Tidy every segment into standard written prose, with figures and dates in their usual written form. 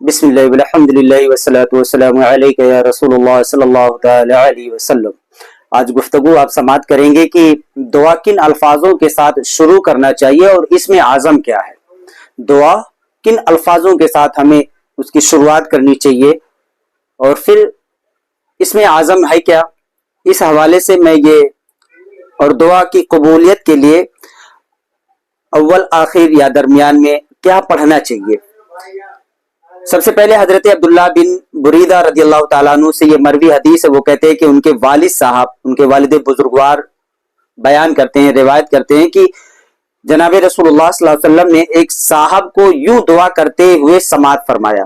بسم اللہ والحمد للہ والصلاة والسلام علیک یا رسول اللہ صلی اللہ تعالی علیہ وسلم۔ آج گفتگو آپ سماعت کریں گے کہ دعا کن الفاظوں کے ساتھ شروع کرنا چاہیے اور اس میں اعظم کیا ہے۔ دعا کن الفاظوں کے ساتھ ہمیں اس کی شروعات کرنی چاہیے اور پھر اس میں اعظم ہے کیا، اس حوالے سے میں یہ اور دعا کی قبولیت کے لیے اول آخر یا درمیان میں کیا پڑھنا چاہیے۔ سب سے پہلے حضرت عبداللہ بن بریدہ رضی اللہ تعالیٰ عنہ سے یہ مروی حدیث ہے، وہ کہتے ہیں کہ ان کے والد صاحب، ان کے والد بزرگوار بیان کرتے ہیں، روایت کرتے ہیں کہ جناب رسول اللہ صلی اللہ علیہ وسلم نے ایک صاحب کو یوں دعا کرتے ہوئے سماعت فرمایا۔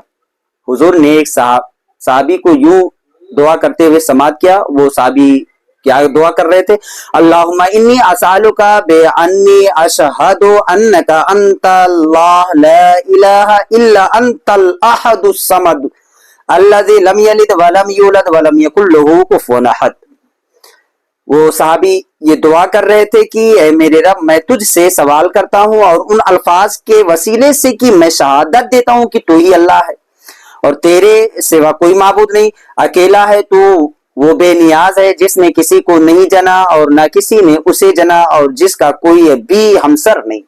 حضور نے ایک صحابی کو یوں دعا کرتے ہوئے سماعت کیا۔ وہ صحابی کیا دعا کر رہے تھے؟ اللہم انی اسألک بانی اشہد انک انت اللہ لا الہ الا انت الاحد الصمد الذی لم یلد ولم یولد ولم یکن لہ کفوا احد۔ وہ صحابی یہ دعا کر رہے تھے کہ اے میرے رب، میں تجھ سے سوال کرتا ہوں اور ان الفاظ کے وسیلے سے کہ میں شہادت دیتا ہوں کہ تو ہی اللہ ہے اور تیرے سوا کوئی معبود نہیں، اکیلا ہے تو، وہ بے نیاز ہے جس نے کسی کو نہیں جنا اور نہ کسی نے اسے جنا اور جس کا کوئی بھی ہمسر نہیں۔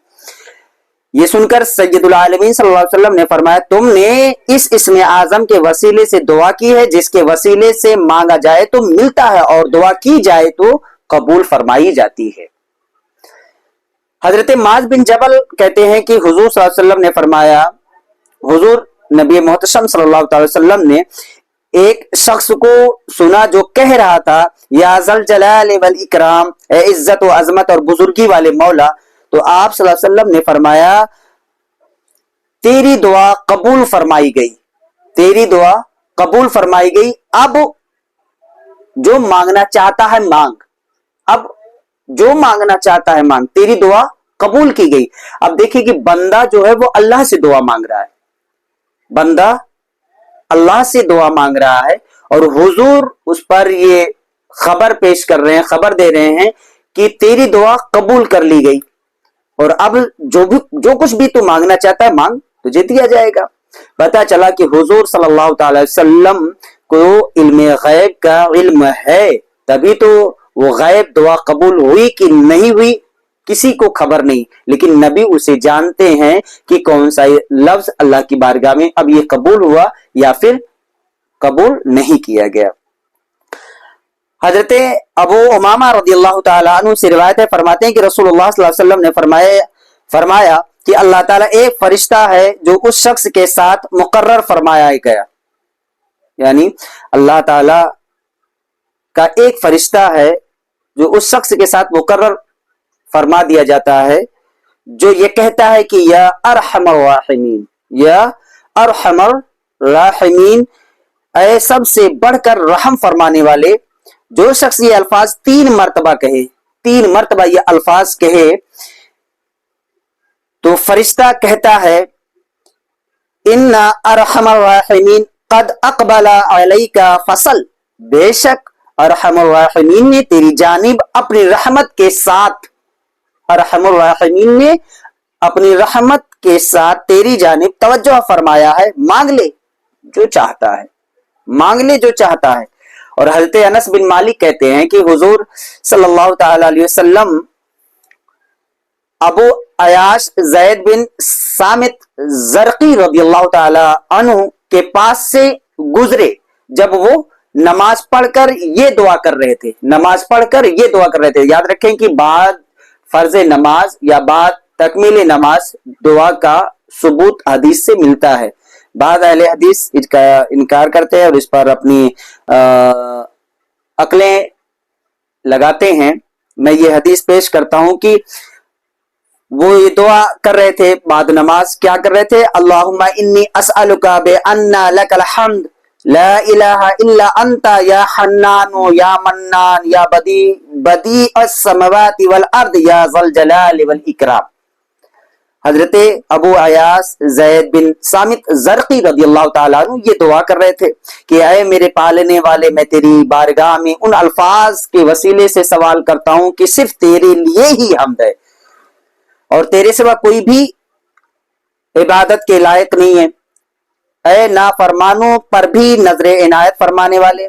یہ سن کر سید العالمین صلی اللہ علیہ وسلم نے فرمایا، تم نے اس اسم اعظم کے وسیلے سے دعا کی ہے جس کے وسیلے سے مانگا جائے تو ملتا ہے اور دعا کی جائے تو قبول فرمائی جاتی ہے۔ حضرت معاذ بن جبل کہتے ہیں کہ حضور صلی اللہ علیہ وسلم نے فرمایا، حضور نبی محتشم صلی اللہ علیہ وسلم نے ایک شخص کو سنا جو کہہ رہا تھا، یا ذل جلال والاکرام، اے عزت و عظمت اور بزرگی والے مولا، تو آپ صلی اللہ علیہ وسلم نے فرمایا تیری دعا قبول فرمائی گئی، تیری دعا قبول فرمائی گئی، اب جو مانگنا چاہتا ہے مانگ، اب جو مانگنا چاہتا ہے مانگ، تیری دعا قبول کی گئی۔ اب دیکھیں کہ بندہ جو ہے وہ اللہ سے دعا مانگ رہا ہے، بندہ اللہ سے دعا مانگ رہا ہے اور حضور اس پر یہ خبر پیش کر رہے ہیں، خبر دے رہے ہیں کہ تیری دعا قبول کر لی گئی اور اب جو کچھ بھی تو مانگنا چاہتا ہے مانگ، تجھے دیا جائے گا۔ پتہ چلا کہ حضور صلی اللہ تعالی وسلم کو علم غیب کا علم ہے، تبھی تو وہ غیب دعا قبول ہوئی کہ نہیں ہوئی کسی کو خبر نہیں، لیکن نبی اسے جانتے ہیں کہ کون سا لفظ اللہ کی بارگاہ میں اب یہ قبول ہوا یا پھر قبول نہیں کیا گیا۔ حضرت ابو امامہ رضی اللہ تعالیٰ عنہ سے روایت ہے، فرماتے ہیں کہ رسول اللہ صلی اللہ علیہ وسلم نے فرمایا کہ اللہ تعالیٰ ایک فرشتہ ہے جو اس شخص کے ساتھ مقرر فرمایا گیا، یعنی اللہ تعالیٰ کا ایک فرشتہ ہے جو اس شخص کے ساتھ مقرر فرما دیا جاتا ہے جو یہ کہتا ہے کہ یا ارحم الراحمین، یا ارحم الراحمین، اے سب سے بڑھ کر رحم فرمانے والے۔ جو شخص یہ الفاظ 3 مرتبہ کہے، 3 مرتبہ یہ الفاظ کہے تو فرشتہ کہتا ہے ان ارحم الراحمین قد اقبل علیک فصل، بے شک ارحم الراحمین نے تیری جانب اپنی رحمت کے ساتھ، ارحم الراحمین نے اپنی رحمت کے ساتھ تیری جانب توجہ فرمایا ہے، مانگ لے جو چاہتا ہے، مانگ لے جو چاہتا ہے۔ اور حضرت انس بن مالک کہتے ہیں کہ حضور صلی اللہ تعالی علیہ وسلم ابو عیاش زید بن سامت زرقی رضی اللہ تعالی عنہ کے پاس سے گزرے جب وہ نماز پڑھ کر یہ دعا کر رہے تھے، نماز پڑھ کر یہ دعا کر رہے تھے۔ یاد رکھیں کہ بعد فرض نماز یا بعد تکمیل نماز دعا کا ثبوت حدیث سے ملتا ہے، بعض اہل حدیث اس کا انکار کرتے ہیں اور اس پر اپنی عقلیں لگاتے ہیں۔ میں یہ حدیث پیش کرتا ہوں کہ وہ یہ دعا کر رہے تھے بعد نماز، کیا کر رہے تھے؟ اللہم انی اسألک بأن لک الحمد لا الہ الا انت یا حنان یا منان یا بدیع السماوات والارض یا ذل جلال والاکرام۔ حضرت ابو عیاس زید بن سامت زرقی رضی اللہ تعالیٰ عنہ یہ دعا کر رہے تھے کہ اے میرے پالنے والے، میں تیری بارگاہ میں ان الفاظ کے وسیلے سے سوال کرتا ہوں کہ صرف تیرے لیے ہی حمد ہے اور تیرے سوا کوئی بھی عبادت کے لائق نہیں ہے، اے نافرمانوں پر بھی نظر عنایت فرمانے والے،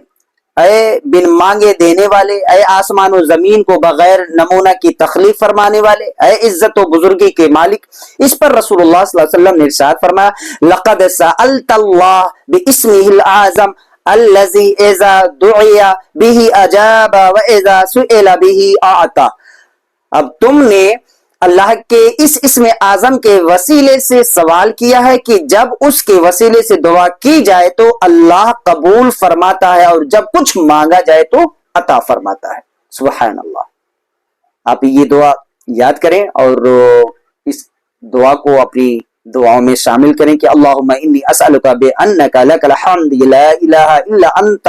اے بن مانگے دینے والے، اے آسمان و زمین کو بغیر نمونہ کی تخلیق فرمانے والے، اے عزت و بزرگی کے مالک۔ اس پر رسول اللہ صلی اللہ علیہ وسلم نے ارشاد فرمایا لقد سألت اللہ باسمہ الأعظم الذی اذا دعی به اجاب واذا سئل به اعطى۔ اب تم نے اللہ کے اس اسم اعظم کے وسیلے سے سوال کیا ہے کہ جب اس کے وسیلے سے دعا کی جائے تو اللہ قبول فرماتا ہے اور جب کچھ مانگا جائے تو عطا فرماتا ہے۔ سبحان اللہ۔ آپ یہ دعا یاد کریں اور اس دعا کو اپنی دعاؤں میں شامل کریں کہ اللہم انی اسألک بانک لک الحمد لا الہ الا انت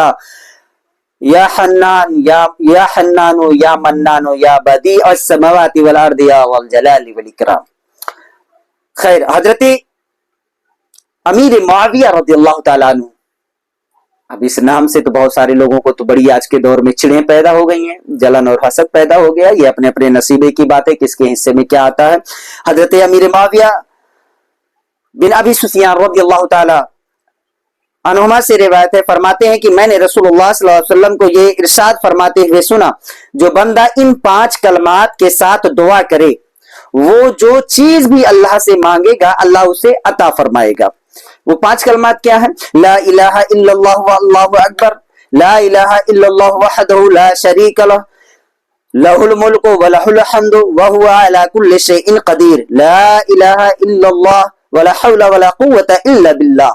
یا حنان یا حنان یا منان یا بدیع السماوات والارض یا والجلال والاکرام۔ خیر، حضرت امیر معاویہ رضی اللہ تعالیٰ عنہ، اب اس نام سے تو بہت سارے لوگوں کو تو بڑی آج کے دور میں چڑیں پیدا ہو گئی ہیں، جلن اور حسد پیدا ہو گیا، یہ اپنے اپنے نصیبے کی بات ہے، کس کے حصے میں کیا آتا ہے۔ حضرت امیر معاویہ بن ابی سفیان رضی اللہ تعالیٰ عنہما سے روایت ہے، فرماتے ہیں کہ میں نے رسول اللہ صلی اللہ علیہ وسلم کو یہ ارشاد فرماتے ہوئے سنا جو بندہ ان 5 کلمات کے ساتھ دعا کرے وہ جو چیز بھی اللہ سے مانگے گا اللہ اسے عطا فرمائے گا۔ وہ 5 کلمات کیا ہیں؟ لا الہ الا اللہ واللہ اکبر، لا الہ الا اللہ وحدہ لا شریک لہ، لہ الملک ولہ الحمد وہو علی کل شیء قدیر، لا الہ الا اللہ ولا حول ولا قوت الا باللہ۔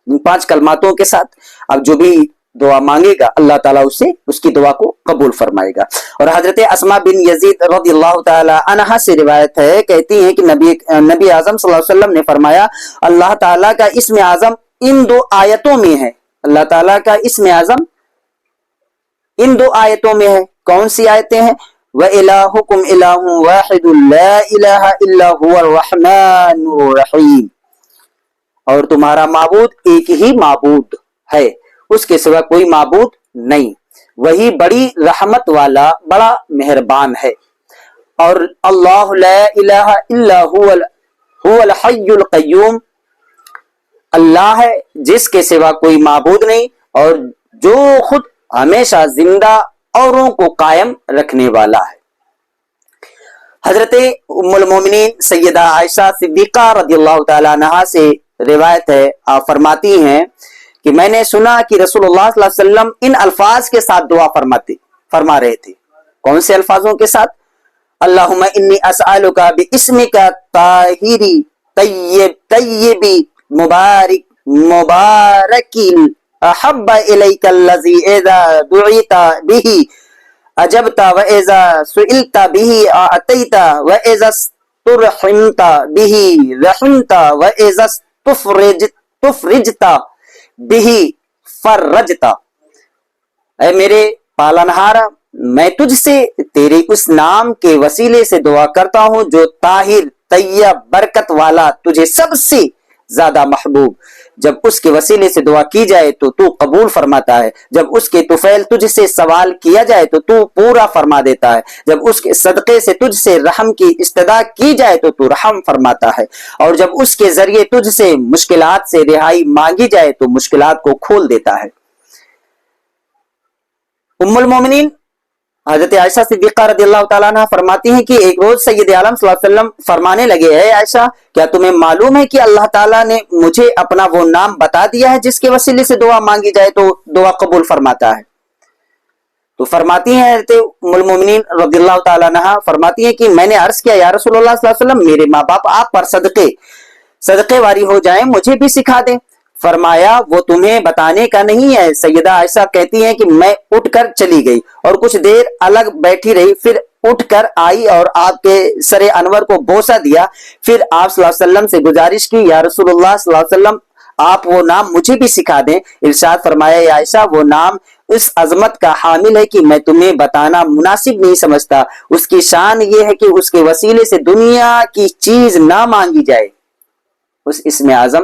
ان 5 کلماتوں کے ساتھ اب جو بھی دعا مانگے گا اللہ تعالیٰ اسے اس کی دعا کو قبول فرمائے گا۔ اور حضرت اسماء بن یزید رضی اللہ تعالیٰ عنہا سے روایت ہے، کہتی ہیں کہ نبی اعظم صلی اللہ علیہ وسلم نے فرمایا اللہ تعالیٰ کا اسم اعظم ان 2 آیتوں میں ہے، اللہ تعالیٰ کا اسم اعظم ان 2 آیتوں میں ہے۔ کون سی آیتیں ہیں؟ وَإِلَٰهُكُمْ إِلَٰهٌ وَاحِدٌ لَا إِلَٰهَ إِلَّا هُوَ الرَّحْمَٰنُ الرَّحِيمُ، اور تمہارا معبود ایک ہی معبود ہے، اس کے سوا کوئی معبود نہیں، وہی بڑی رحمت والا بڑا مہربان ہے۔ اور اللہ لا الہ الا هو الحی القیوم، اللہ ہے جس کے سوا کوئی معبود نہیں اور جو خود ہمیشہ زندہ اوروں کو قائم رکھنے والا ہے۔ حضرت ام المومنین سیدہ عائشہ صدیقہ رضی اللہ تعالیٰ عنہا سے روایت ہے، آپ فرماتی ہیں کہ میں نے سنا کہ رسول اللہ صلی اللہ علیہ وسلم ان الفاظ کے ساتھ دعا فرما رہے تھے۔ کون سے الفاظوں کے ساتھ؟ اللہم انی اسألک باسمک طاہری طیب مبارک احب الیک الذی اذا دعیت به اجبت واذا سئلت به اعطیت واذا استرحمت به رحمت واذا تفرجت به فرجتا۔ اے میرے پالنہار، میں تجھ سے تیرے اس نام کے وسیلے سے دعا کرتا ہوں جو طاہر طیب برکت والا تجھے سب سے زیادہ محبوب، جب اس کے وسیلے سے دعا کی جائے تو تو قبول فرماتا ہے، جب اس کے طفیل تجھ سے سوال کیا جائے تو تو پورا فرما دیتا ہے، جب اس کے صدقے سے تجھ سے رحم کی استدعا کی جائے تو تو رحم فرماتا ہے، اور جب اس کے ذریعے تجھ سے مشکلات سے رہائی مانگی جائے تو مشکلات کو کھول دیتا ہے۔ ام المومنین حضرت عائشہ صدیقہ رضی اللہ تعالیٰ عنہ فرماتی ہیں کہ ایک روز سید عالم صلی اللہ علیہ وسلم فرمانے لگے، اے عائشہ کیا تمہیں معلوم ہے کہ اللہ تعالیٰ نے مجھے اپنا وہ نام بتا دیا ہے جس کے وسیلے سے دعا مانگی جائے تو دعا قبول فرماتا ہے؟ تو فرماتی ہیں حضرت ام المومنین رضی اللہ تعالیٰ عنہ فرماتی ہیں کہ میں نے عرض کیا یا رسول اللہ صلی اللہ علیہ وسلم میرے ماں باپ آپ پر صدقے واری ہو جائیں، مجھے بھی سکھا دیں۔ فرمایا وہ تمہیں بتانے کا نہیں ہے۔ سیدہ عائشہ کہتی ہیں کہ میں اٹھ کر چلی گئی اور کچھ دیر الگ بیٹھی رہی، پھر اٹھ کر آئی اور آپ کے سر انور کو بوسہ دیا، پھر آپ صلی اللہ علیہ وسلم سے گزارش کی یا رسول اللہ صلی اللہ علیہ وسلم آپ وہ نام مجھے بھی سکھا دیں۔ ارشاد فرمایا یا عائشہ وہ نام اس عظمت کا حامل ہے کہ میں تمہیں بتانا مناسب نہیں سمجھتا، اس کی شان یہ ہے کہ اس کے وسیلے سے دنیا کی چیز نہ مانگی جائے۔ اس اسم اعظم